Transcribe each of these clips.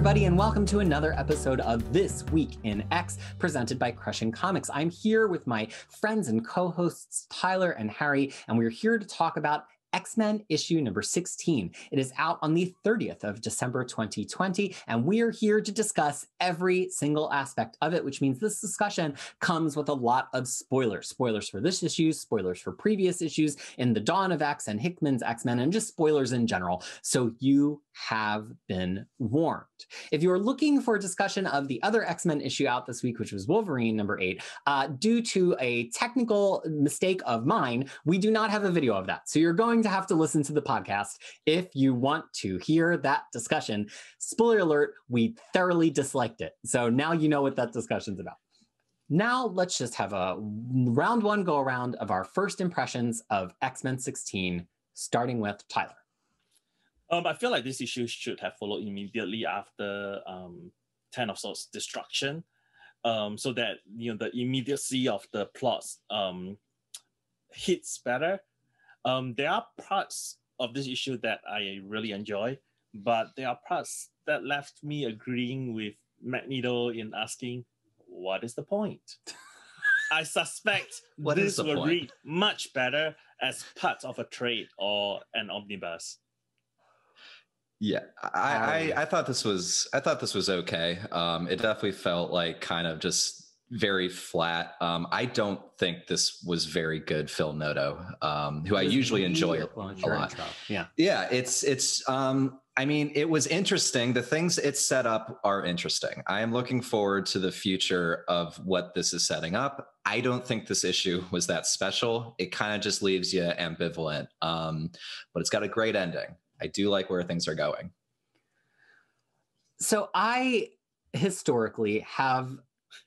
everybody, and welcome to another episode of This Week in X, presented by Crushing Comics. I'm here with my friends and co-hosts Tyler and Harry, and we're here to talk about X-Men issue number 16. It is out on the 30th of December 2020, and we are here to discuss every single aspect of it, which means this discussion comes with a lot of spoilers. Spoilers for this issue, spoilers for previous issues in the Dawn of X and Hickman's X-Men, and just spoilers in general. So you have been warned. If you are looking for a discussion of the other X-Men issue out this week, which was Wolverine number 8, due to a technical mistake of mine, we do not have a video of that. So you're going to have to listen to the podcast if you want to hear that discussion. Spoiler alert, we thoroughly disliked it. So now you know what that discussion's about. Now let's just have a round one go around of our first impressions of X-Men 16, starting with Tyler. I feel like this issue should have followed immediately after 10 of Swords' destruction, so that the immediacy of the plots hits better. There are parts of this issue that I really enjoy, but there are parts that left me agreeing with Magneto in asking, what is the point? I suspect this will read much better as part of a trade or an omnibus. Yeah, I thought this was okay. It definitely felt like kind of just very flat. I don't think this was very good, Phil Noto, who I usually enjoy a lot. Yeah, it's. I mean, it was interesting. The things it set up are interesting. I am looking forward to the future of what this is setting up. I don't think this issue was that special. It kind of just leaves you ambivalent, but it's got a great ending. I do like where things are going. So I historically have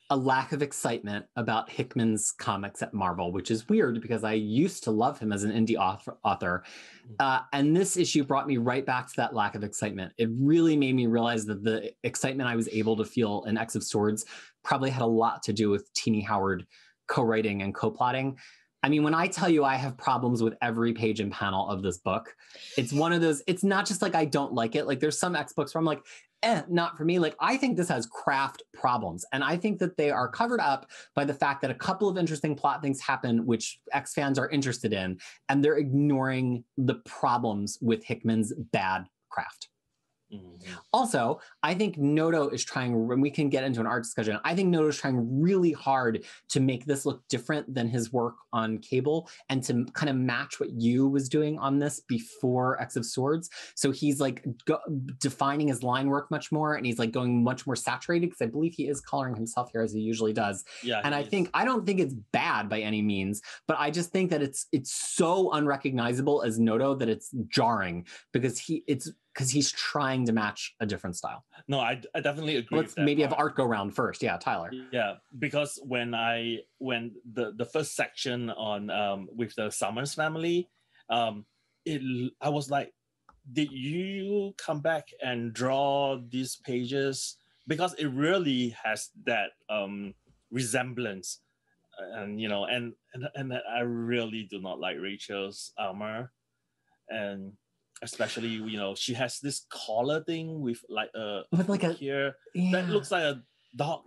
a lack of excitement about Hickman's comics at Marvel, which is weird because I used to love him as an indie author. And this issue brought me right back to that lack of excitement. It really made me realize that the excitement I was able to feel in X of Swords probably had a lot to do with Teenie Howard co-writing and co-plotting. I mean, when I tell you I have problems with every page and panel of this book, it's one of those, it's not just like I don't like it. Like there's some X books where I'm like, not for me. Like I think this has craft problems. And I think that they are covered up by the fact that a couple of interesting plot things happen, which X fans are interested in, and they're ignoring the problems with Hickman's bad craft. Mm-hmm. Also, I think Noto is trying, when we can get into an art discussion, I think Noto is trying really hard to make this look different than his work on Cable and to kind of match what Yu was doing on this before X of Swords. So he's like defining his line work much more, and he's like going much more saturated because I believe he is coloring himself here as he usually does. Yeah, and I don't think it's bad by any means, but I just think that it's so unrecognizable as Noto that it's jarring because he's trying to match a different style. No, I definitely agree. Let's maybe have Art go round first. Yeah, Tyler. Yeah, because when the first section on with the Summers family, I was like, did you come back and draw these pages? Because it really has that resemblance, and I really do not like Rachel's armor, and especially, she has this collar thing with like a here that looks like a dog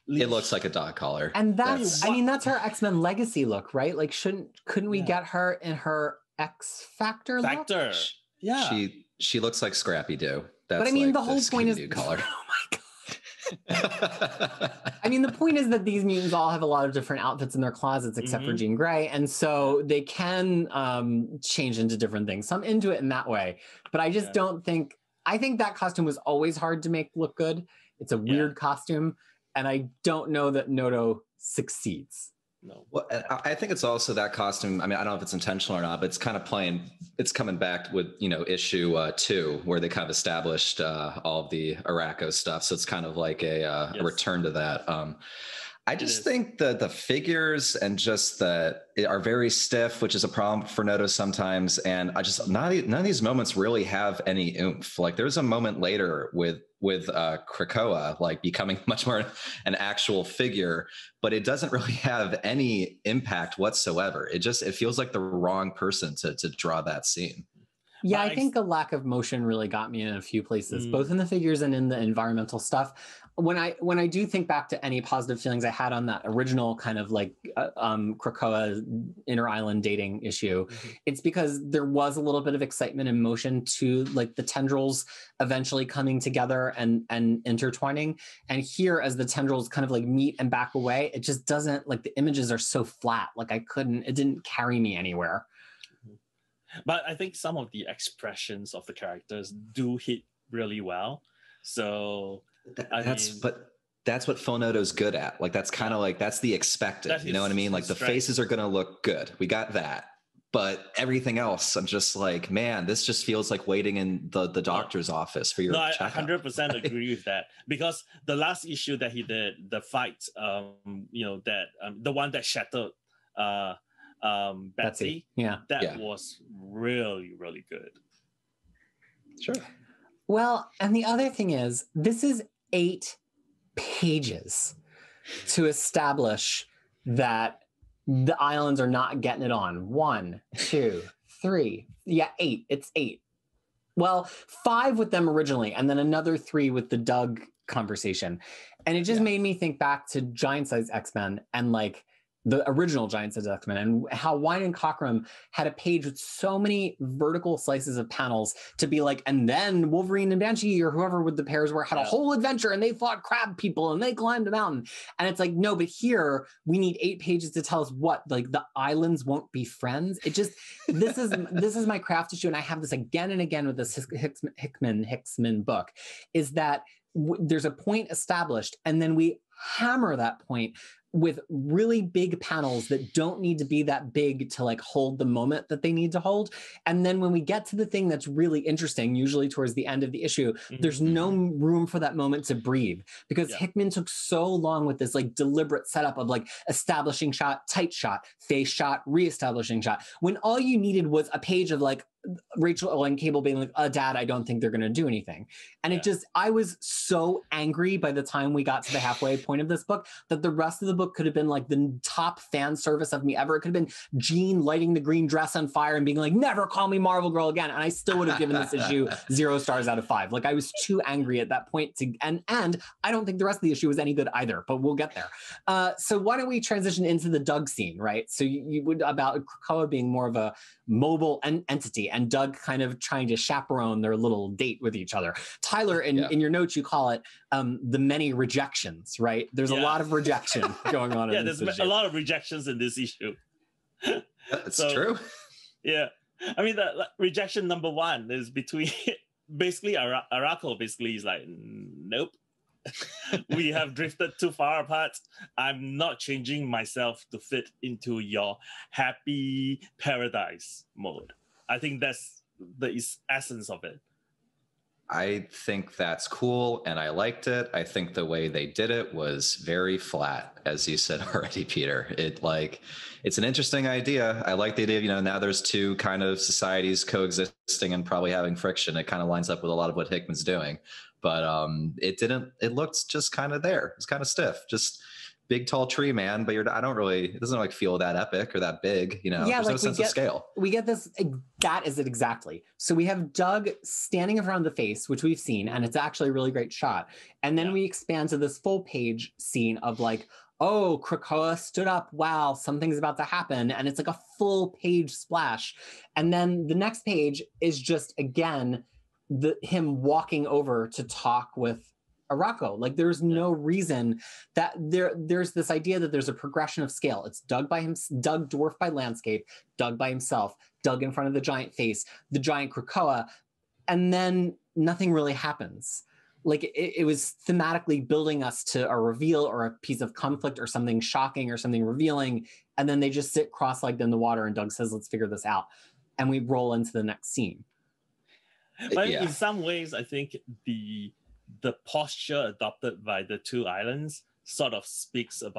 leash. It looks like a dog collar. And that's her X-Men legacy look, right? Like couldn't we get her in her X Factor look? Yeah. She looks like Scrappy Doo. That's but I mean, like the whole point is collar. Oh my God. I mean, the point is that these mutants all have a lot of different outfits in their closets, except for Jean Grey, and so they can change into different things. So I'm into it in that way, but I just don't think. I think that costume was always hard to make look good. It's a weird costume, and I don't know that Noto succeeds. No. Well, I think it's also that costume. I mean, I don't know if it's intentional or not, but it's kind of it's coming back with, issue 2, where they kind of established all of the Arrako stuff. So it's kind of like a return to that. I just think that the figures and just are very stiff, which is a problem for Noto sometimes. And none of these moments really have any oomph. Like there's a moment later with Krakoa, like becoming much more an actual figure, but it doesn't really have any impact whatsoever. It feels like the wrong person to draw that scene. Yeah, I think a lack of motion really got me in a few places, both in the figures and in the environmental stuff. When I do think back to any positive feelings I had on that original kind of like Krakoa inner island dating issue, it's because there was a little bit of excitement and motion to like the tendrils eventually coming together and intertwining. And here, as the tendrils kind of like meet and back away, it just doesn't, like, the images are so flat. Like it didn't carry me anywhere. But I think some of the expressions of the characters do hit really well. So that's what Phonoto's good at. Like, that's kind of like, that's the expected, you know what I mean? Like, the faces are going to look good. We got that. But everything else, I'm just like, man, this just feels like waiting in the doctor's office for your checkup. I 100% agree with that, because the last issue that he did, the fight, that the one that shattered Betsy, that was really, really good. Sure. Well, and the other thing is, this is 8 pages to establish that the islands are not getting it on. 1, 2, 3. Yeah, 8. It's 8. Well, 5 with them originally, and then another 3 with the Doug conversation. And it just made me think back to Giant Size X-Men and like the original Giant Size X-Men, and how Wine and Cockrum had a page with so many vertical slices of panels to be like, and then Wolverine and Banshee or whoever with the pairs were had a whole adventure and they fought crab people and they climbed a mountain. And it's like, no, but here we need 8 pages to tell us what, like, the islands won't be friends. It just, this is my craft issue. And I have this again and again with this Hickman book, is that there's a point established and then we hammer that point with really big panels that don't need to be that big to like hold the moment that they need to hold. And then when we get to the thing that's really interesting, usually towards the end of the issue, there's no room for that moment to breathe, because Hickman took so long with this like deliberate setup of like establishing shot, tight shot, face shot, reestablishing shot, when all you needed was a page of like Rachel and Cable being like, Dad, I don't think they're going to do anything. And it just, I was so angry by the time we got to the halfway point of this book that the rest of the book could have been like the top fan service of me ever. It could have been Jean lighting the green dress on fire and being like, never call me Marvel Girl again. And I still would have given this issue 0 stars out of 5. Like, I was too angry at that point and I don't think the rest of the issue was any good either, but we'll get there. So why don't we transition into the Doug scene, right? So you would, about Krakoa being more of a mobile entity and Doug kind of trying to chaperone their little date with each other. Tyler, in your notes, you call it the many rejections, right? There's a lot of rejection going on. Yeah, there's a lot of rejections in this issue. That's true. Yeah. I mean, the rejection number 1 is between basically Arrako basically is like, nope. We have drifted too far apart. I'm not changing myself to fit into your happy paradise mode. I think that's the essence of it. I think that's cool, and I liked it. I think the way they did it was very flat, as you said already, Peter. It's an interesting idea. I like the idea of, now there's 2 kind of societies coexisting and probably having friction. It kind of lines up with a lot of what Hickman's doing. But it looked just kind of there. It's kind of stiff, just big, tall tree, man. But it doesn't like feel that epic or that big, Yeah, there's like no sense of scale. We get this, that is it exactly. So we have Doug standing in front of the face, which we've seen, and it's actually a really great shot. And then we expand to this full page scene of like, oh, Krakoa stood up. Wow, something's about to happen. And it's like a full page splash. And then the next page is just, again, him walking over to talk with Arrako. Like, there's no reason that there's this idea that there's a progression of scale. It's Doug dwarfed by landscape, Doug by himself, Doug in front of the giant face, the giant Krakoa, and then nothing really happens. Like, it was thematically building us to a reveal or a piece of conflict or something shocking or something revealing, and then they just sit cross-legged in the water and Doug says, let's figure this out. And we roll into the next scene. But in some ways, I think the posture adopted by the 2 islands sort of speaks of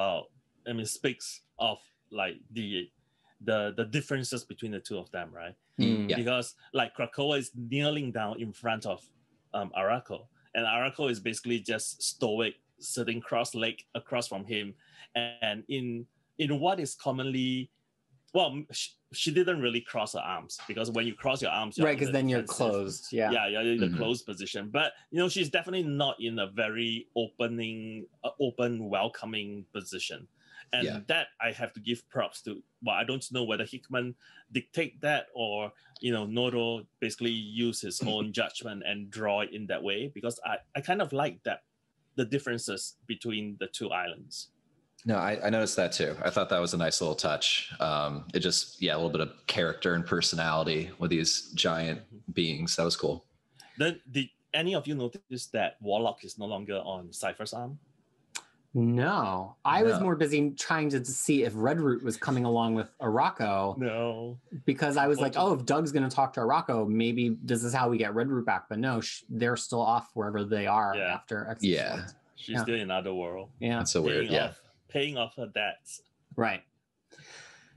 like the differences between the 2 of them, right? Because like Krakoa is kneeling down in front of Arrako, and Arrako is basically just stoic, sitting cross-legged across from him, and in what is commonly Well, she didn't really cross her arms, because when you cross your arms, right, because then you're closed. Yeah, you're in the closed position. But she's definitely not in a very open, welcoming position, and that I have to give props to. Well, I don't know whether Hickman dictate that, or Noto basically use his own judgment and draw it in that way, because I kind of like that, the differences between the two islands. No, I noticed that too. I thought that was a nice little touch. It just, a little bit of character and personality with these giant beings. That was cool. Then, did any of you notice that Warlock is no longer on Cypher's arm? No, I was more busy trying to see if Redroot was coming along with Arrako. No, because I was like, oh, if Doug's going to talk to Arrako, maybe this is how we get Redroot back. But no, they're still off wherever they are after Exit. Yeah, she's still in another world. Yeah, that's so weird. Paying off her debts. Right.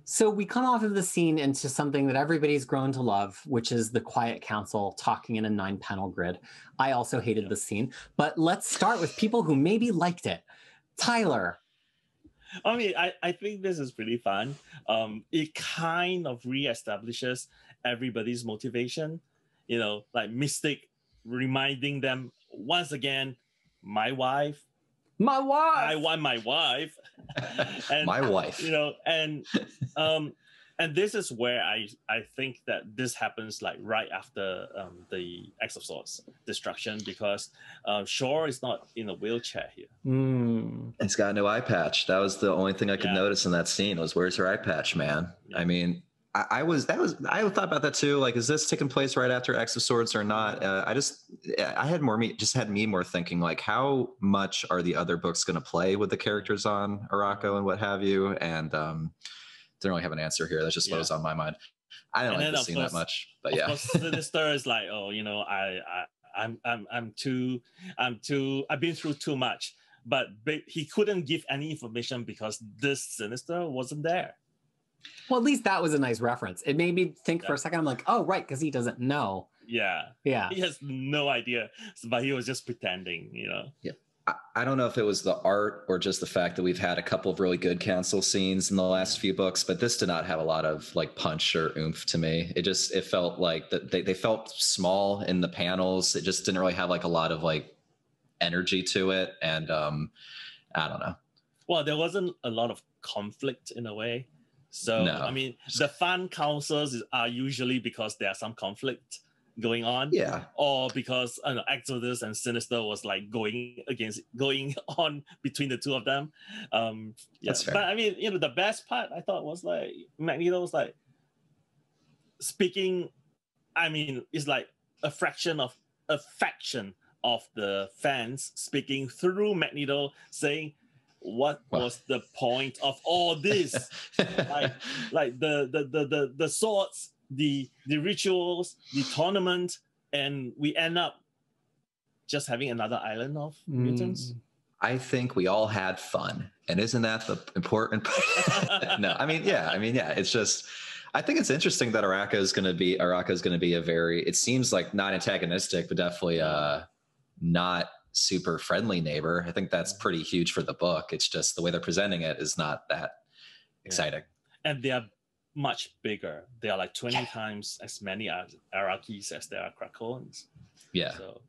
So we come off of the scene into something that everybody's grown to love, which is the Quiet Council talking in a 9-panel grid. I also hated the scene, but let's start with people who maybe liked it. Tyler. I mean, I think this is pretty fun. It kind of reestablishes everybody's motivation. Like Mystic reminding them once again, my wife. I want my wife. And, my wife. And this is where I think that this happens like right after the X of Swords destruction, because Shore is not in a wheelchair here. He's got no eye patch. That was the only thing I could notice in that scene was, where's her eye patch, man? I mean, I thought about that too. Like, is this taking place right after X of Swords or not? I had me more thinking like, how much are the other books going to play with the characters on Arrako and what have you? And didn't really have an answer here. That's just what was on my mind. I didn't like the scene that much, but of course, Sinister is like, oh, I've been through too much, but he couldn't give any information because this Sinister wasn't there. Well, at least that was a nice reference. It made me think for a second. I'm like, oh, right, because he doesn't know. Yeah. He has no idea, but he was just pretending, Yeah. I don't know if it was the art or just the fact that we've had a couple of really good council scenes in the last few books, but this did not have a lot of like punch or oomph to me. It felt like that they felt small in the panels. It just didn't really have like a lot of like energy to it. And I don't know. Well, there wasn't a lot of conflict in a way. So, no. I mean, the fun councils are usually because there's some conflict going on, or because Exodus and Sinister was like going on between the two of them. That's fair. But I mean, the best part I thought was like Magneto was like speaking. I mean, it's like a faction of the fans speaking through Magneto, saying, "What was the point of all this? like the swords." The rituals, the tournament, and we end up just having another island of mutants. I think we all had fun, and isn't that the important part? No, I mean, it's just, I think it's interesting that Arrako is going to be a very, it seems like not antagonistic, but definitely not super friendly neighbor. I think that's pretty huge for the book. It's just the way they're presenting it is not that exciting. And they are much bigger. They are like 20 times as many Arakis as there are Krakoans. Yeah. So,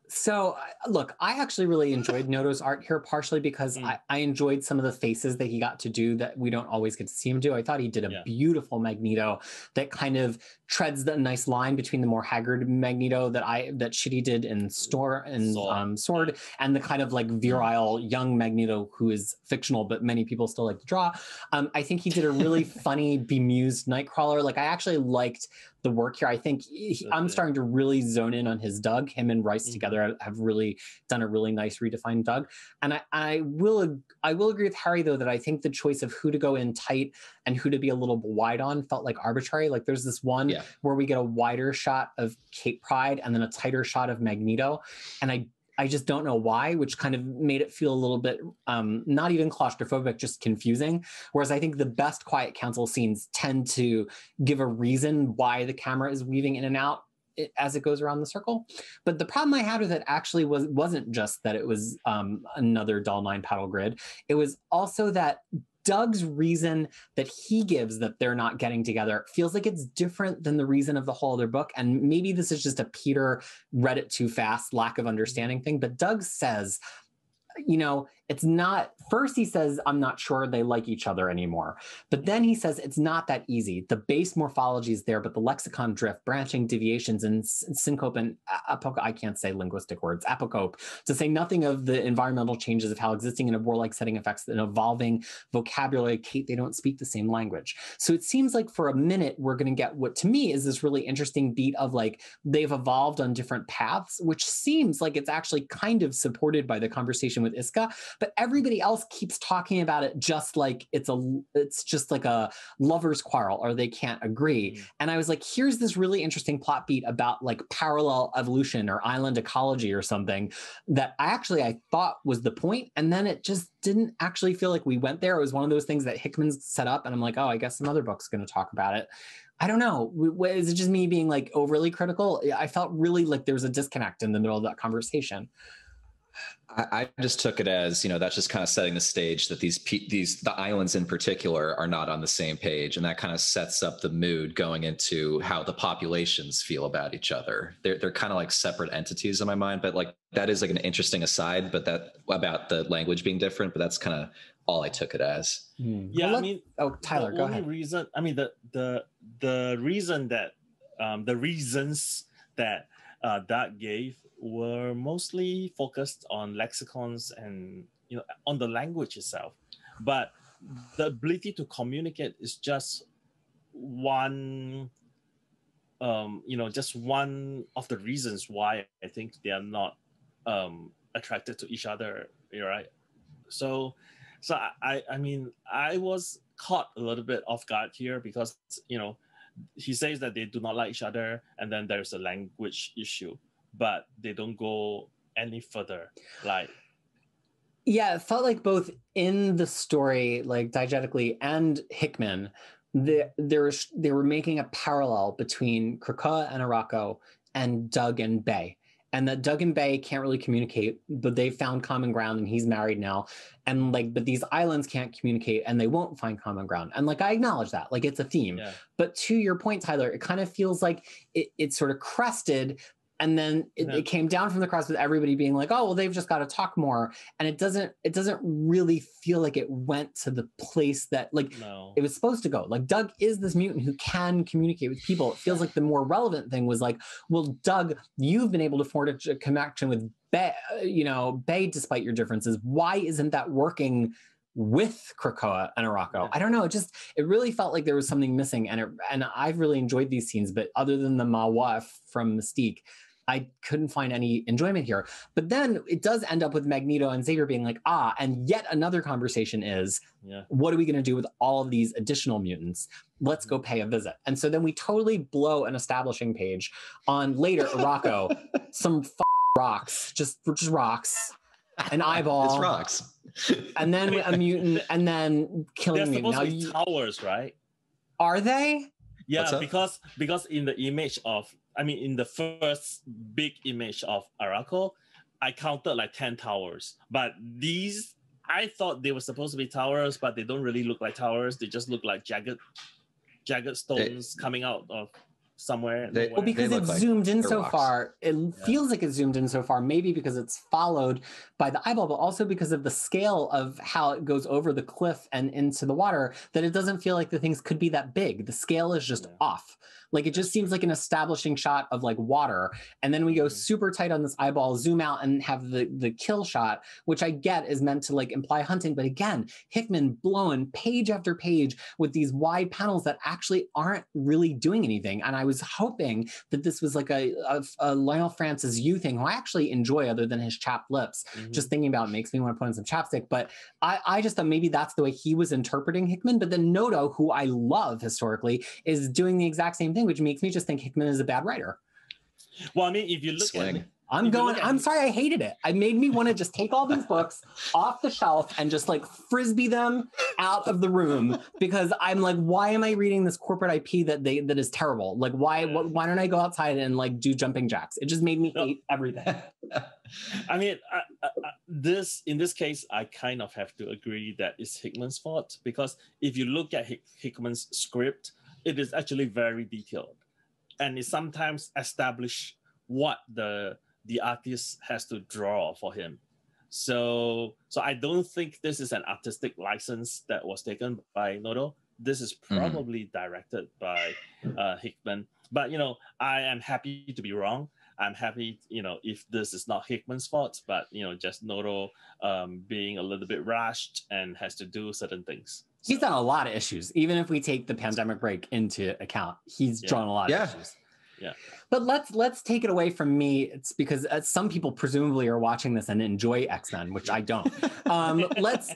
So look, I actually really enjoyed Noto's art here, partially because I enjoyed some of the faces that he got to do that we don't always get to see him do. I thought he did a beautiful Magneto that kind of treads the nice line between the more haggard Magneto that Shitty did in Sword, and the kind of like virile young Magneto who is fictional, but many people still like to draw. I think he did a really funny, bemused Nightcrawler. Like, I actually liked the work here. I think I'm starting to really zone in on his Doug. Him and Rice together have really done a really nice redefined Doug. And I will agree with Harry, though, that I think the choice of who to go in tight and who to be a little wide on felt like arbitrary. Like, there's this one where we get a wider shot of Cape Pride and then a tighter shot of Magneto. And I just don't know why, which kind of made it feel a little bit not even claustrophobic, just confusing. Whereas I think the best Quiet Council scenes tend to give a reason why the camera is weaving in and out as it goes around the circle. But the problem I had with it actually wasn't just that it was another dull 9-panel grid. It was also that Doug's reason that he gives that they're not getting together feels like it's different than the reason of the whole other book. And maybe this is just a Peter read it too fast, lack of understanding thing. But Doug says, you know, it's not, first he says, I'm not sure they like each other anymore. But then he says, it's not that easy. The base morphology is there, but the lexicon drift, branching deviations, and syncope and I can't say linguistic words, apocope, to say nothing of the environmental changes of how existing in a warlike setting affects an evolving vocabulary. Kate, they don't speak the same language. So it seems like for a minute, we're going to get what to me is this really interesting beat of like, they've evolved on different paths, which seems like it's actually kind of supported by the conversation with Isca. But everybody else keeps talking about it just like it's just like a lover's quarrel or they can't agree. And I was like, here's this really interesting plot beat about like parallel evolution or island ecology or something that I thought was the point. And then it just didn't actually feel like we went there. It was one of those things that Hickman's set up. And I'm like, oh, I guess some other book's going to talk about it. I don't know. Is it just me being like overly critical? I felt really like there was a disconnect in the middle of that conversation. I just took it as, you know, that's just kind of setting the stage that the islands in particular are not on the same page. And that kind of sets up the mood going into how the populations feel about each other. They're kind of like separate entities in my mind, but like that is like an interesting aside, but that about the language being different, but that's kind of all I took it as. Yeah. Well, I mean, Tyler, go ahead. Reason, I mean, the reason that, the reasons that Doug gave were mostly focused on lexicons and, you know, on the language itself. But the ability to communicate is just one, you know, just one of the reasons why I think they are not attracted to each other, right? So I mean, I was caught a little bit off guard here because, you know, he says that they do not like each other, and then there's a language issue, but they don't go any further. Like, yeah, it felt like both in the story, like diegetically, and Hickman, they were making a parallel between Krakoa and Arrako and Doug and Bay. And that Doug and Bay can't really communicate, but they've found common ground and he's married now. And like, but these islands can't communicate and they won't find common ground. And like, I acknowledge that, like it's a theme. Yeah. But to your point, Tyler, it kind of feels like it sort of crested. And then it came down from the crest with everybody being like, oh, well, they've just got to talk more. And it doesn't really feel like it went to the place that like it was supposed to go. Like Doug is this mutant who can communicate with people. It feels like the more relevant thing was like, well, Doug, you've been able to forge a connection with Bay, Bay, despite your differences. Why isn't that working with Krakoa and Arrako? I don't know. It really felt like there was something missing. And I've really enjoyed these scenes, but other than the Mawa from Mystique, I couldn't find any enjoyment here. But then it does end up with Magneto and Xavier being like, and yet another conversation is, what are we going to do with all of these additional mutants? Let's go pay a visit. And so then we totally blow an establishing page on later Arrako, some rocks, just rocks, an eyeball. It's rocks. And then a mutant, and then killing me. They're supposed to be towers, right? Are they? Yeah, because in the image of, in the first big image of Arrako, I counted like 10 towers. But these, I thought they were supposed to be towers, but they don't really look like towers. They just look like jagged stones coming out of somewhere. Well, because it's zoomed in so far, it feels like it's zoomed in so far, maybe because it's followed by the eyeball, but also because of the scale of how it goes over the cliff and into the water, that it doesn't feel like the things could be that big. The scale is just off. Like it just seems like an establishing shot of like water. And then we go super tight on this eyeball, zoom out and have the kill shot, which I get is meant to like imply hunting. But again, Hickman blowing page after page with these wide panels that actually aren't really doing anything. And I was hoping that this was like a Lionel Francis Yu thing, who I actually enjoy other than his chapped lips. Just thinking about it makes me want to put on some chapstick. But I just thought maybe that's the way he was interpreting Hickman. But then Noto, who I love historically, is doing the exact same thing, which makes me just think Hickman is a bad writer. Well, if you look at it, I'm sorry, I hated it. It made me want to just take all these books off the shelf and just like frisbee them out of the room, because I'm like, why am I reading this corporate IP that is terrible? Like, why don't I go outside and like do jumping jacks? It just made me hate everything. in this case, I kind of have to agree that it's Hickman's fault, because if you look at Hickman's script, it is actually very detailed, and it sometimes establishes what the artist has to draw for him. So I don't think this is an artistic license that was taken by Noto. This is probably directed by Hickman. But, I am happy to be wrong. I'm happy, if this is not Hickman's fault, but, just Noto being a little bit rushed and has to do certain things. He's done a lot of issues. Even if we take the pandemic break into account, he's drawn a lot of issues. Yeah. But let's take it away from me. It's because some people presumably are watching this and enjoy X-Men, which I don't. Let's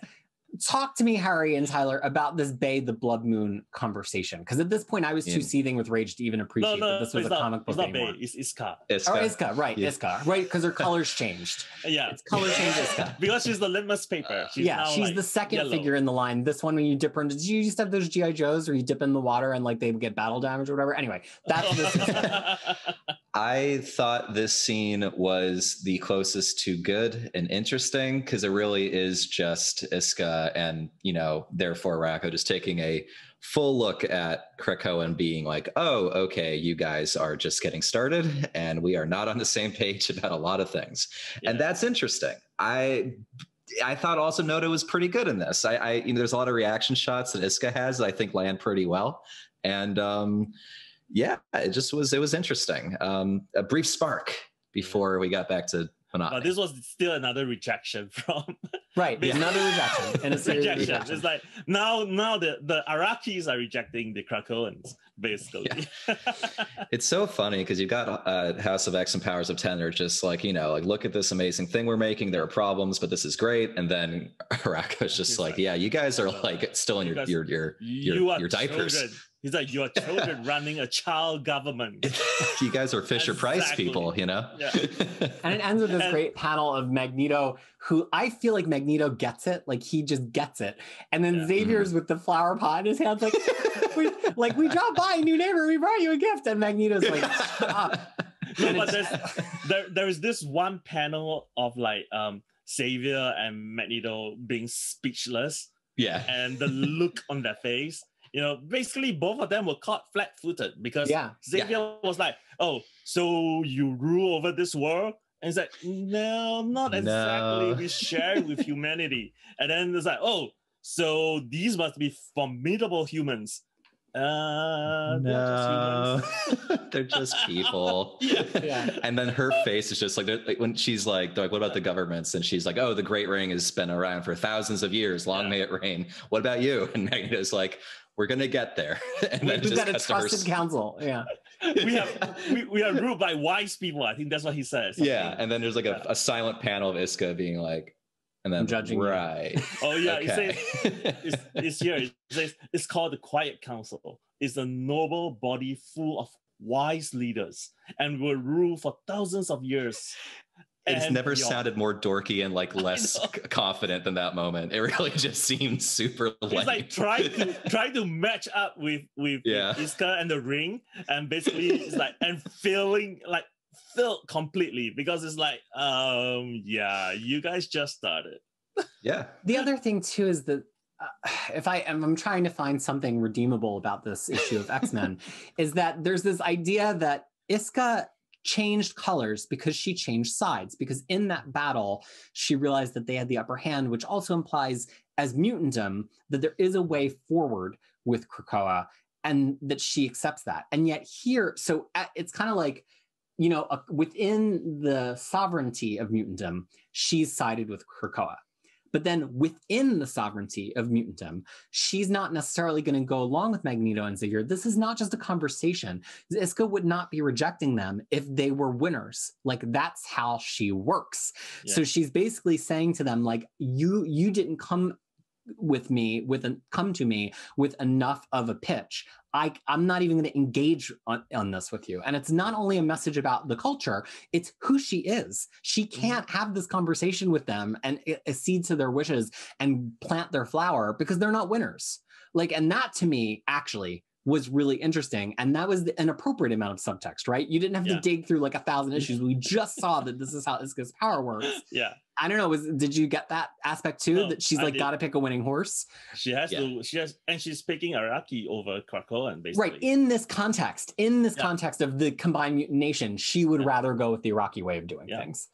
talk to me, Harry and Tyler, about this Bay the Blood Moon conversation. Because at this point, I was too seething with rage to even appreciate that this was a comic book anymore. It's Isca. Oh, Isca, right, yeah. Isca, right, because her colors changed. Yeah. It's color changed Isca. Because she's the litmus paper. She's the second figure in the line. This one, when you dip her into, did you used to have those G.I. Joes where you dip in the water and like they get battle damage or whatever? Anyway, that's this Isca. I thought this scene was the closest to good and interesting, because it really is just Isca and, therefore Arrako just taking a full look at Krakoa and being like, oh, okay, you guys are just getting started and we are not on the same page about a lot of things. Yeah. And that's interesting. I thought also Noto was pretty good in this. There's a lot of reaction shots that Isca has that I think land pretty well. And, it was interesting. A brief spark before we got back to monotony. This was still another rejection from another rejection and a series of rejections. It's like now the Arakis are rejecting the Krakoans, basically. Yeah. It's so funny because you've got House of X and Powers of 10 are just like, look at this amazing thing we're making. There are problems, but this is great. And then Arrako is just like, you guys are like still in your diapers. Children. He's like, you are children running a child government. You guys are Fisher Price people, Yeah. And it ends with this great panel of Magneto, who I feel like Magneto gets it. Like he just gets it. And then Xavier's with the flower pot in his hands, like, we dropped by, new neighbor, we brought you a gift. And Magneto's like, stop. No, but there is this one panel of like Xavier and Magneto being speechless. Yeah. And the look on their face. Basically both of them were caught flat-footed because Xavier was like, oh, so you rule over this world? And it's like, no, not exactly. We share with humanity. And then it's like, oh, so these must be formidable humans. No, they're just humans. They're just people. Yeah. And then her face is just like when she's like, what about the governments? And she's like, oh, the Great Ring has been around for thousands of years. Long may it reign. What about you? And Magneto's like, we're gonna get there. And then we've got a trusted council. Yeah. we are ruled by wise people. I think that's what he says. Yeah. And then there's like a silent panel of Isca being like, and then judging, right. Oh yeah, okay. It's here. It says it's called the Quiet Council. It's a noble body full of wise leaders and will rule for thousands of years. It's never sounded more dorky and like less confident than that moment. It really just seemed super lame. It's like try to match up with Isca and the ring, and basically it's like and filled completely because it's like you guys just started. Yeah. The other thing too is that if I'm trying to find something redeemable about this issue of X-Men is that there's this idea that Isca changed colors because she changed sides, because in that battle she realized that they had the upper hand, which also implies as mutantum that there is a way forward with Krakoa and that she accepts that. And yet here, so it's kind of like, within the sovereignty of mutantum, she's sided with Krakoa. But then within the sovereignty of mutantum, she's not necessarily going to go along with Magneto and Xavier. This is not just a conversation. Isca would not be rejecting them if they were winners. Like that's how she works. Yeah. So she's basically saying to them, like, you didn't come to me with enough of a pitch. I'm not even going to engage on this with you. And it's not only a message about the culture, it's who she is. She can't have this conversation with them and accede to their wishes and plant their flower because they're not winners. Like, and that to me actually was really interesting. And that was an appropriate amount of subtext, right? You didn't have to dig through like 1,000 issues. We just saw that this is how Isca's power works. Yeah. I don't know. Did you get that aspect too? No, that she's like got to pick a winning horse. She has to. And she's picking Araki over Krakoa, basically. Right, in this context of the combined mutant nation, she would rather go with the Araki way of doing things.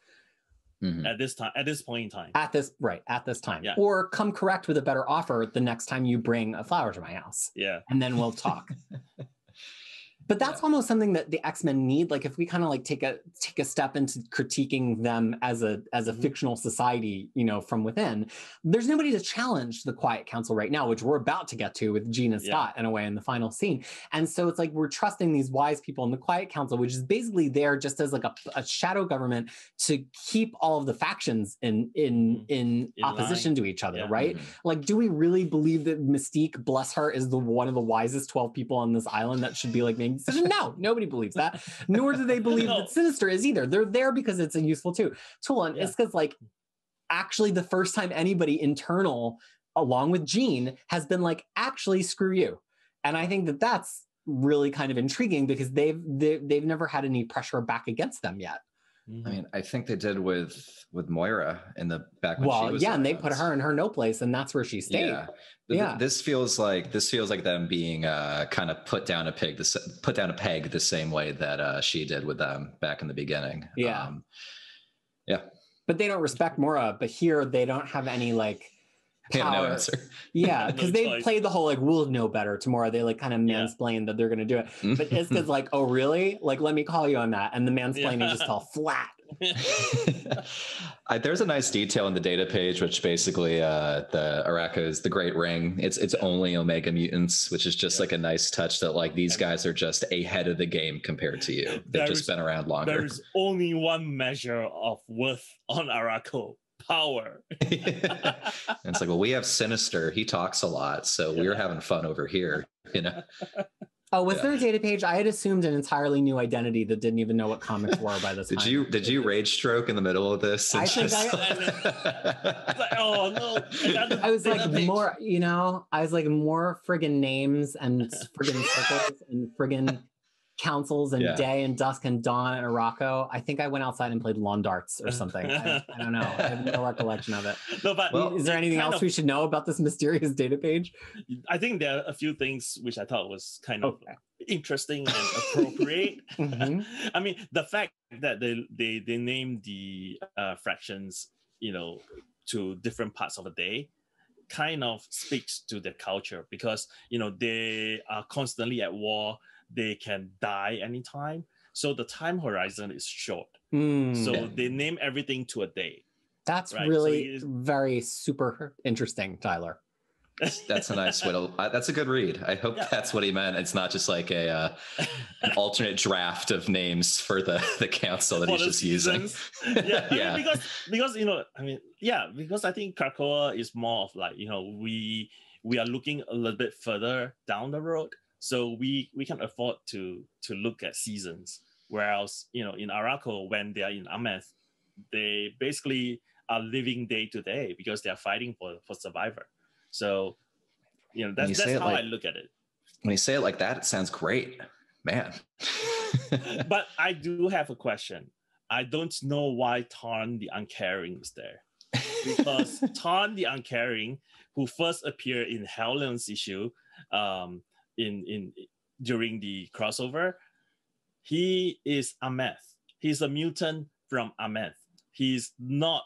Mm-hmm. At this point in time. At this time. Yeah. Or come correct with a better offer the next time you bring a flower to my house. Yeah. And then we'll talk. But that's almost something that the X-Men need. Like if we kind of like take a step into critiquing them as a fictional society, you know, from within, there's nobody to challenge the Quiet Council right now, which we're about to get to with Jean and Scott in a way in the final scene. And so it's like we're trusting these wise people in the Quiet Council, which is basically there just as like a shadow government to keep all of the factions in opposition to each other, right? Mm-hmm. Like, do we really believe that Mystique, bless her, is one of the wisest 12 people on this island that should be like making decisions? No, nobody believes that. Nor do they believe that Sinister is either. They're there because it's a useful tool. And it's because like actually the first time anybody internal along with Jean has been like, actually screw you. And I think that that's really kind of intriguing because they've never had any pressure back against them yet. I mean, I think they did with Moira in the back when she was and they put her in her no place, and that's where she stayed. Yeah. This feels like them being kind of put down a peg the same way that she did with them back in the beginning. Yeah. But they don't respect Moira. But here they don't have any like power. No answer. Yeah, because they played the whole like we'll know better tomorrow. They like kind of mansplain that they're going to do it. But Isca's like, oh really? Like let me call you on that, and the mansplaining just fell flat. There's a nice detail in the data page, which basically the Arrako's the Great Ring. It's only Omega mutants, which is just like a nice touch that like these guys are just ahead of the game compared to you. They've just been around longer. There's only one measure of worth on Arrako. Power. And it's like, well, we have Sinister. He talks a lot, so we're having fun over here, you know. Oh, was there a data page? I had assumed an entirely new identity that didn't even know what comics were by this time. Did you rage stroke in the middle of this? I think oh no! I was like more, you know, more friggin' names and friggin' circles and friggin' councils and day and dusk and dawn and Arrako. I think I went outside and played lawn darts or something. I don't know. I have no recollection of it. No, but is there anything else we should know about this mysterious data page? I think there are a few things which I thought was kind of interesting and appropriate. I mean, the fact that they named the fractions, you know, to different parts of the day kind of speaks to the culture because, you know, they are constantly at war. They can die anytime. So the time horizon is short. So they name everything to a day. That's really very super interesting, Tyler. That's a nice way to, that's a good read. I hope that's what he meant. It's not just like an alternate draft of names for the council that he's just using. Because, you know, I mean, because I think Krakoa is more of like, you know, we are looking a little bit further down the road. So we can afford to look at seasons. Whereas, you know, in Arrako, when they are in Ameth, they basically are living day to day because they are fighting for survivor. So, you know, that's how I look at it. When you say it like that, it sounds great, man. But I do have a question. I don't know why Tarn the Uncaring is there. Because Tarn the Uncaring, who first appeared in Helion's issue, during the crossover, he is Ameth. He's a mutant from Ameth. He's not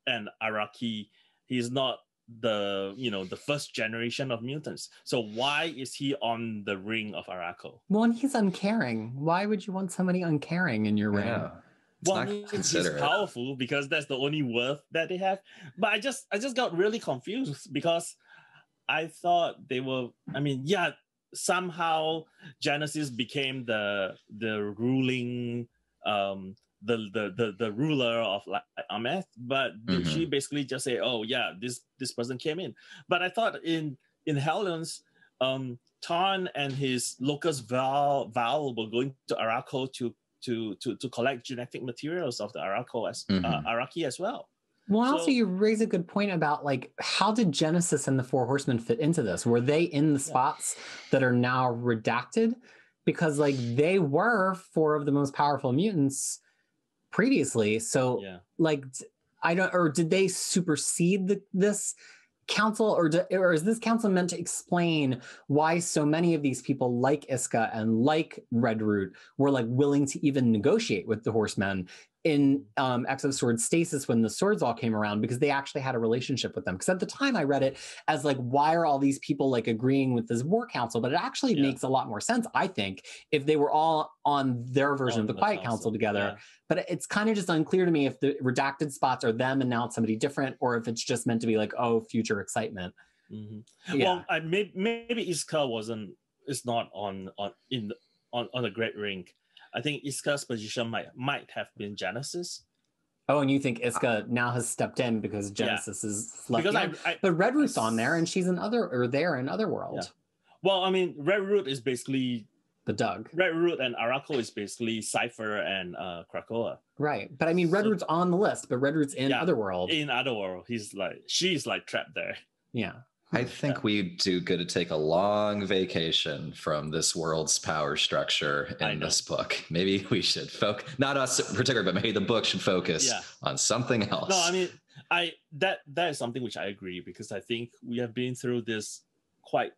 an Araki. He's not the first generation of mutants. So why is he on the ring of Arrako? Well, and he's uncaring. Why would you want somebody uncaring in your ring? Well, he's powerful because that's the only worth that they have. But I just got really confused because I thought they were. I mean, somehow Genesis became the ruling the ruler of like Ameth, but she basically just say, oh yeah, this person came in. But I thought in Helion's Tarn and his Locus Val were going to Arrako to collect genetic materials of the Arrako Araki as well. Well, also you raise a good point about like, how did Genesis and the Four Horsemen fit into this? Were they in the spots that are now redacted? Because like they were four of the most powerful mutants previously. So like, I don't, or did they supersede this council, or is this council meant to explain why so many of these people like Isca and like Redroot were like willing to even negotiate with the Horsemen in X of Swords stasis when the swords all came around, because they actually had a relationship with them. Because at the time I read it as like, why are all these people like agreeing with this war council? But it actually makes a lot more sense, I think, if they were all on their version of the Quiet Council together. But it's kind of just unclear to me if the redacted spots are them and now it's somebody different, or if it's just meant to be like, oh, future excitement. Well, maybe Isca is not on a Great Ring. I think Isca's position might have been Genesis. Oh, and you think Isca now has stepped in because Genesis is left behind? But Redroot's on there, and she's in Otherworld. Yeah. Well, I mean, Redroot is basically the Doug. Redroot and Arrako is basically Cypher and Krakoa. Right, but I mean, Redroot's on the list, but Redroot's in Otherworld. In Otherworld, she's like trapped there. Yeah. I think we do good to take a long vacation from this world's power structure in this book. Maybe we should focus, not us in particular, but maybe the book should focus on something else. No, I mean, that is something which I agree, because I think we have been through this quite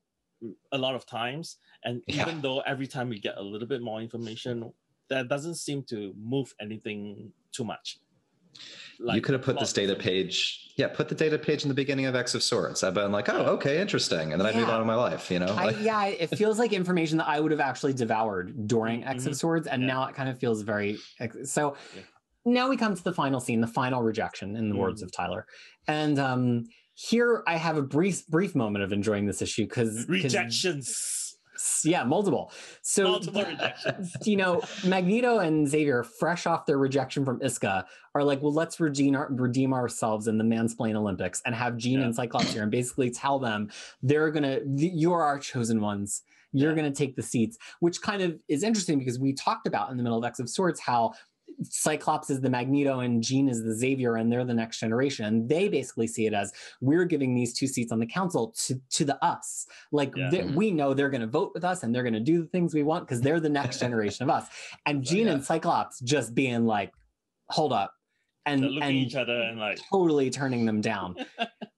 a lot of times, and even though every time we get a little bit more information, that doesn't seem to move anything too much. Like, you could have put this data page, put the data page in the beginning of X of Swords. I've been like, oh, okay, interesting. And then I move on with my life, you know? It feels like information that I would have actually devoured during X of Swords. And now it kind of feels very, so now we come to the final scene, the final rejection, in the words of Tyler. And here I have a brief moment of enjoying this issue because rejections. Multiple. So, multiple rejections. You know, Magneto and Xavier, fresh off their rejection from Isca, are like, well, let's redeem ourselves in the Mansplain Olympics and have Jean and Cyclops here and basically tell them you're our chosen ones. You're going to take the seats, which kind of is interesting because we talked about in the middle of X of Swords how Cyclops is the Magneto and Jean is the Xavier, and they're the next generation. And they basically see it as, we're giving these two seats on the council to the us. Like we know they're going to vote with us and they're going to do the things we want because they're the next generation of us. And Jean and Cyclops just being like, hold up. And looking at each other and like totally turning them down.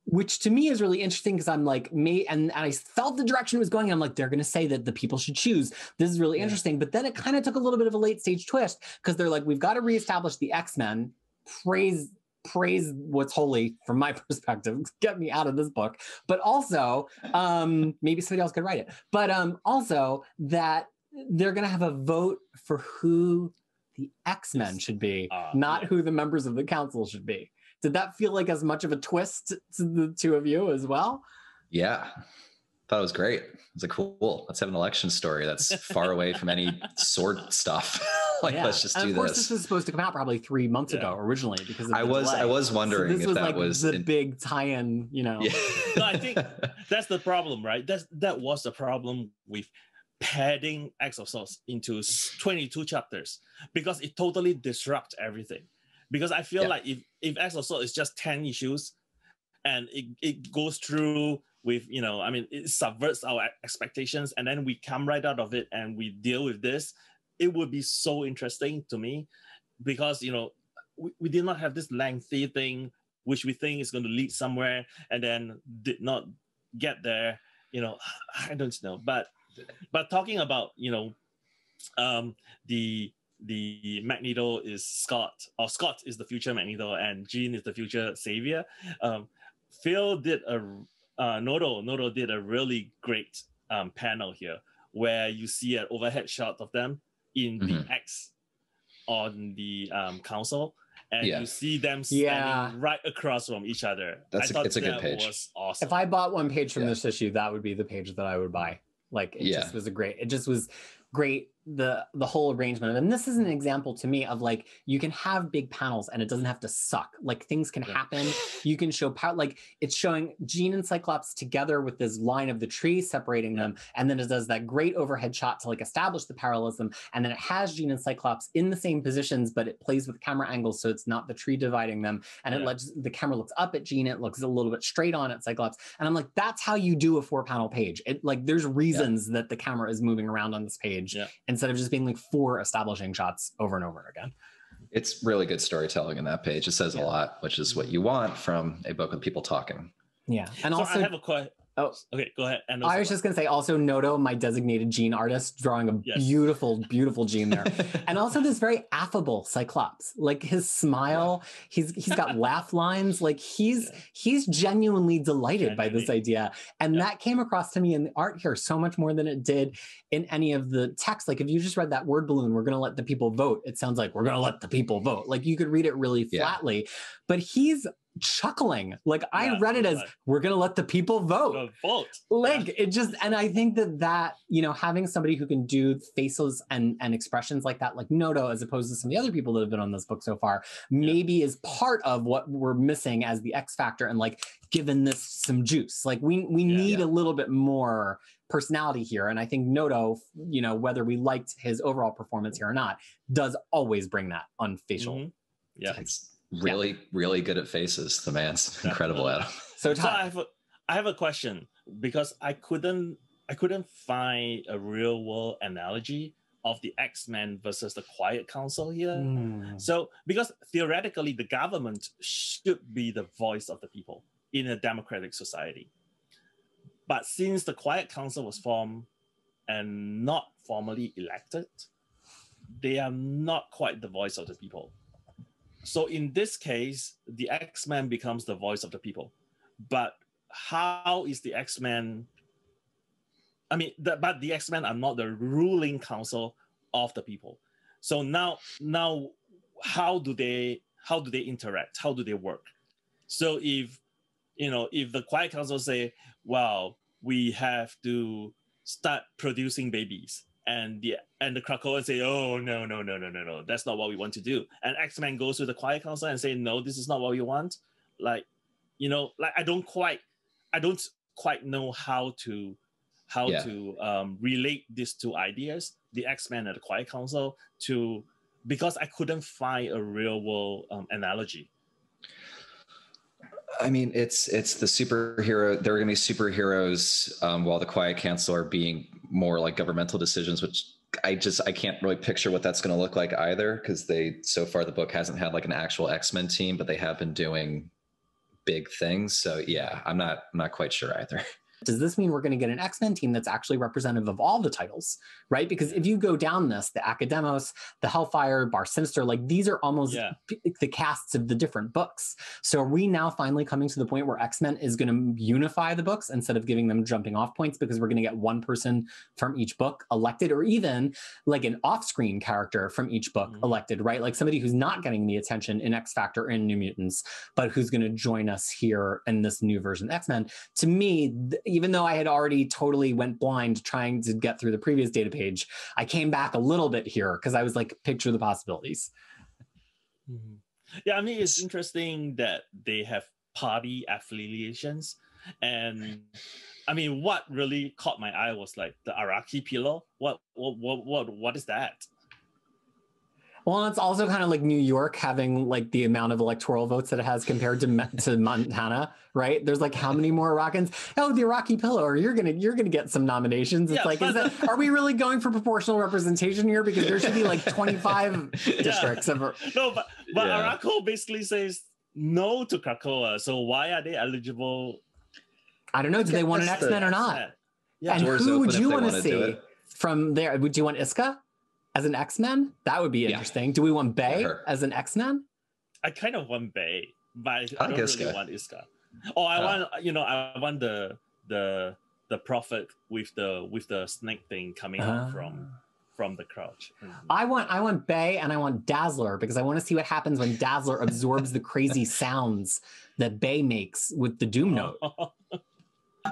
Which to me is really interesting because I'm like, and I felt the direction it was going. And I'm like, they're going to say that the people should choose. This is really interesting. But then it kind of took a little bit of a late stage twist because they're like, we've got to reestablish the X-Men. Praise what's holy from my perspective. Get me out of this book. But also, maybe somebody else could write it. But also that they're going to have a vote for who the X-Men should be, not who the members of the council should be. Did that feel like as much of a twist to the two of you as well? Yeah, thought it was great. It was like, cool, let's have an election story that's far away from any sword stuff. Let's just do this. Of course, this was supposed to come out probably 3 months ago originally because of the I was wondering if that was the big tie-in, you know. No, I think that's the problem, right? That was the problem with padding X of Swords into 22 chapters because it totally disrupts everything. Because I feel like if X of Swords is just 10 issues and it goes through with, you know, I mean, it subverts our expectations and then we come right out of it and we deal with this, it would be so interesting to me because, you know, we did not have this lengthy thing which we think is going to lead somewhere and then did not get there. You know, I don't know. But talking about, you know, the Magneto is Scott, or Scott is the future Magneto, and Jean is the future Xavier. Phil did Noto did a really great panel here where you see an overhead shot of them in the X on the council, and you see them standing right across from each other. It's a good page. Was awesome. If I bought one page from this issue, that would be the page that I would buy. Like it just was great the whole arrangement. And this is an example to me of like, you can have big panels and it doesn't have to suck. Like things can happen. You can show power, like it's showing Jean and Cyclops together with this line of the tree separating them. And then it does that great overhead shot to like establish the parallelism. And then it has Jean and Cyclops in the same positions, but it plays with camera angles. So it's not the tree dividing them. And it lets the camera looks up at Jean. It looks a little bit straight on at Cyclops. And I'm like, that's how you do a 4-panel page. It like, there's reasons that the camera is moving around on this page instead of just being like 4 establishing shots over and over again. It's really good storytelling in that page. It says a lot, which is what you want from a book with people talking. Yeah. And so also I have a question. Oh, okay, go ahead. I was just going to say also Noto, my designated Jean artist, drawing a beautiful, beautiful Jean there. And also this very affable Cyclops, like his smile, he's got laugh lines. Like he's genuinely delighted by this idea. And that came across to me in the art here so much more than it did in any of the text. Like if you just read that word balloon, we're going to let the people vote. It sounds like we're going to let the people vote. Like you could read it really flatly, but he's chuckling. Like I read it as we're gonna let the people vote. Like it just, and I think that you know, having somebody who can do faces and expressions like that, like Noto, as opposed to some of the other people that have been on this book so far, maybe is part of what we're missing as the X factor, and like given this some juice. Like we need a little bit more personality here, and I think Noto, you know, whether we liked his overall performance here or not, does always bring that on facial. It's really good at faces. The man's incredible at them. So I have a question, because I couldn't find a real world analogy of the X-Men versus the Quiet Council here. So because theoretically the government should be the voice of the people in a democratic society, but since the Quiet Council was formed and not formally elected, they are not quite the voice of the people. So in this case, the X-Men becomes the voice of the people. But how is the X-Men? I mean, but the X-Men are not the ruling council of the people. So now, how do they interact? How do they work? So if the Quiet Council say, well, we have to start producing babies, and the Krakoa say, oh, no, that's not what we want to do. And X-Men goes to the Quiet Council and say, no, this is not what we want. Like, you know, like I don't quite know how to relate these two ideas, the X-Men and the Quiet Council, because I couldn't find a real world analogy. I mean, it's the superhero. There are going to be superheroes while the Quiet Council are being more like governmental decisions, which I can't really picture what that's going to look like either, because so far the book hasn't had like an actual X-Men team, but they have been doing big things. So yeah, I'm not quite sure either. Does this mean we're going to get an X-Men team that's actually representative of all the titles, right? Because if you go down this, the Academos, the Hellfire, Bar Sinister, like these are almost the casts of the different books. So are we now finally coming to the point where X-Men is going to unify the books instead of giving them jumping off points, because we're going to get one person from each book elected, or even like an off-screen character from each book elected, right? Like somebody who's not getting the attention in X Factor and New Mutants, but who's going to join us here in this new version of X-Men. To me, even though I had already totally went blind trying to get through the previous data page, I came back a little bit here because I was like, picture the possibilities. Yeah, I mean, it's interesting that they have party affiliations. And I mean, what really caught my eye was like the Araki pillow. What is that? Well, it's also kind of like New York having like the amount of electoral votes that it has compared to Montana, right? There's like how many more Irakans? Oh, the Iraqi pillow, or you're gonna get some nominations. It's like, are we really going for proportional representation here? Because there should be like 25 districts. No, but Arako basically says no to Krakoa. So why are they eligible? I don't know. Do they want an X-Men or not? Yeah. And who would you want to see from there? Would you want Isca as an X-Men? That would be interesting. Do we want Bay as an X-Men? I kind of want Bay, but I don't really want Isca. Oh, I want the prophet with the snake thing coming out from the crouch. I want Bay, and I want Dazzler, because I want to see what happens when Dazzler absorbs the crazy sounds that Bay makes with the Doom Note.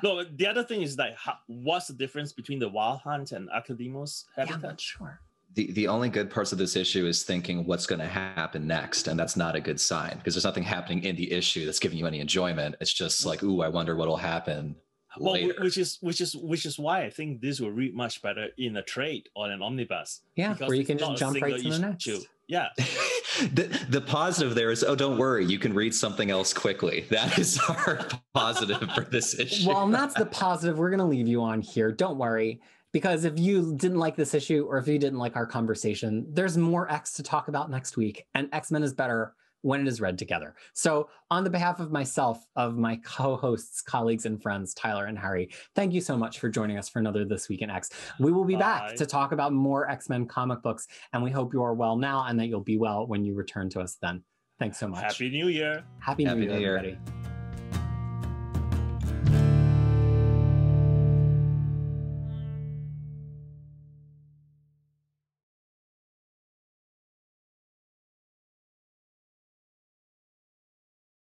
No, the other thing is like, what's the difference between the Wild Hunt and Academos habitat? Yeah, I'm not sure. The only good parts of this issue is thinking what's going to happen next, and that's not a good sign because there's nothing happening in the issue that's giving you any enjoyment. It's just like, ooh, I wonder what'll happen later. Which is why I think this will read much better in a trade or an omnibus. Yeah, where you can just jump right to the next. Yeah. The positive there is, oh, don't worry, you can read something else quickly. That is our positive for this issue. Well, and that's the positive we're going to leave you on here. Don't worry. Because if you didn't like this issue or if you didn't like our conversation, there's more X to talk about next week. And X-Men is better when it is read together. So on the behalf of myself, of my co-hosts, colleagues, and friends, Tyler and Harry, thank you so much for joining us for another This Week in X. We will be back to talk about more X-Men comic books. And we hope you are well now and that you'll be well when you return to us then. Thanks so much. Happy New Year. Happy New Year, everybody.